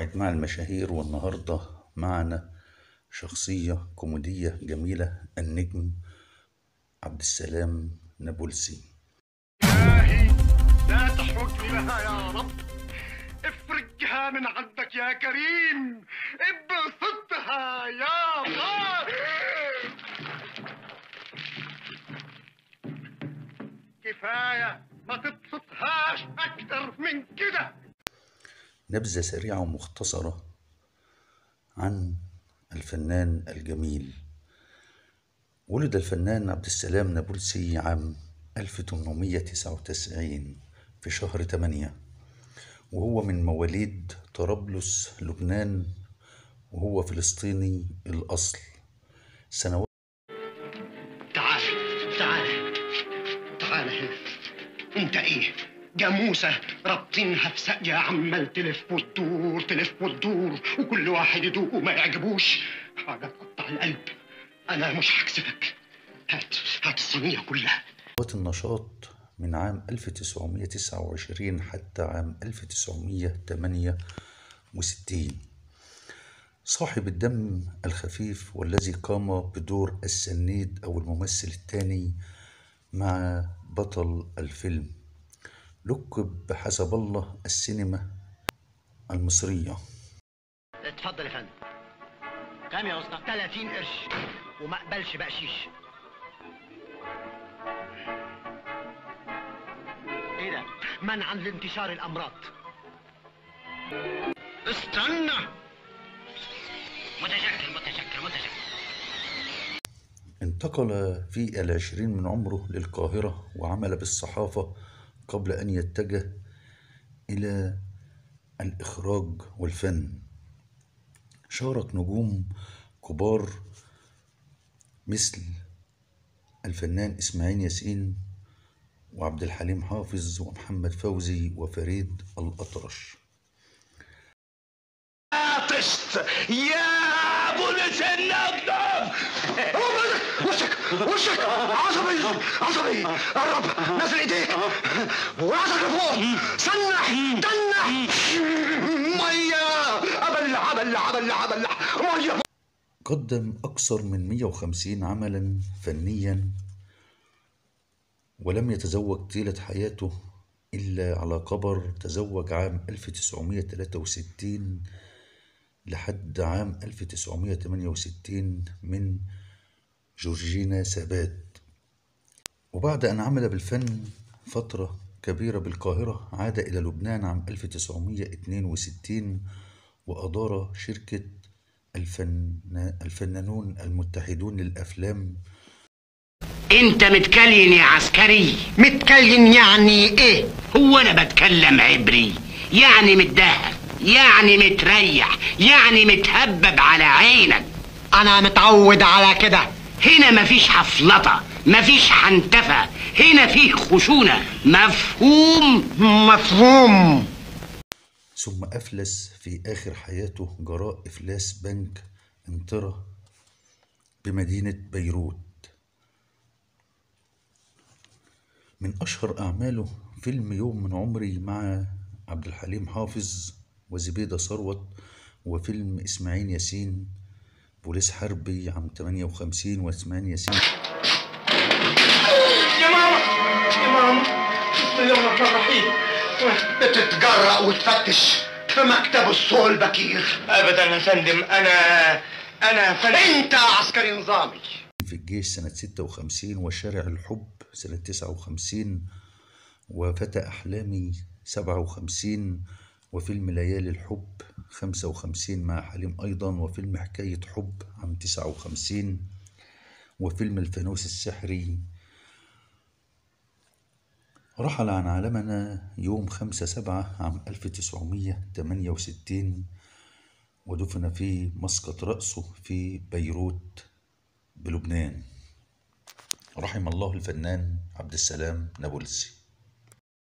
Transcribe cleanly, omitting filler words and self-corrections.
موعد مع المشاهير، والنهاردة معنا شخصية كوميدية جميلة، النجم عبد السلام نابلسي. إلهي لا تحرجني لها يا رب، افرجها من عندك يا كريم، ابسطها يا الله. كفاية، ما تبسطهاش أكتر من كده. نبذة سريعة ومختصرة عن الفنان الجميل. ولد الفنان عبد السلام نابلسي عام 1899 في شهر 8، وهو من مواليد طرابلس لبنان، وهو فلسطيني الأصل. سنوات تعال تعال تعال، انت ايه؟ جاموسة رابطينها في ساقية، عمال تلف وتدور تلف وتدور، وكل واحد يدوق وما يعجبوش. حاجة تقطع القلب. أنا مش هكسفك. هات الصينية كلها. النشاط من عام 1929 حتى عام 1968. صاحب الدم الخفيف، والذي قام بدور السنيد أو الممثل الثاني مع بطل الفيلم. لقب بحسب الله السينما المصرية. اتفضل يا فندم. كام يا اسطى؟ 30 قرش، وما اقبلش بقشيش. ايه ده؟ منعا لانتشار الامراض. استنى. متشكر. انتقل في 20 من عمره للقاهرة، وعمل بالصحافة قبل أن يتجه إلى الإخراج والفن. شارك نجوم كبار مثل الفنان إسماعيل ياسين وعبد الحليم حافظ ومحمد فوزي وفريد الأطرش. طشت يا ابو الجنة. وشك عصبي. قرب، نزل ايديك وراسك لفوق. سنح تنح. ميه. ابلع ميه. قدم أكثر من 150 عملا فنيا، ولم يتزوج طيلة حياته إلا على قبر. تزوج عام 1963 لحد عام 1968 من جورجينا سابات. وبعد أن عمل بالفن فترة كبيرة بالقاهرة، عاد إلى لبنان عام 1962 وأدار شركة الفنانون المتحدون للأفلام. انت متكلين يا عسكري؟ متكلم يعني ايه؟ هو انا بتكلم عبري؟ يعني متدهب، يعني متريح، يعني متهبب على عينك. انا متعود على كده. هنا مفيش حفلطة، مفيش حنتفة، هنا فيه خشونة. مفهوم؟ ثم أفلس في آخر حياته جراء إفلاس بنك انطرة بمدينة بيروت. من أشهر أعماله فيلم يوم من عمري مع عبد الحليم حافظ وزبيدة ثروت، وفيلم إسماعيل ياسين بوليس حربي عام 58 وإسماعيل ياسين. يا ماما بسم الله الرحمن الرحيم. بتتجرأ وتفتش في مكتب الصول بكير؟ ابدا يا فندم. انا فندم. انت عسكري نظامي. في الجيش سنة 56، وشارع الحب سنة 59، وفتى أحلامي 57، وفيلم ليالي الحب 55 مع حليم أيضا، وفيلم حكاية حب عام 59، وفيلم الفانوس السحري. رحل عن عالمنا يوم 5/7 عام 1968، ودفن في مسقط رأسه في بيروت بلبنان. رحم الله الفنان عبد السلام نابلسي.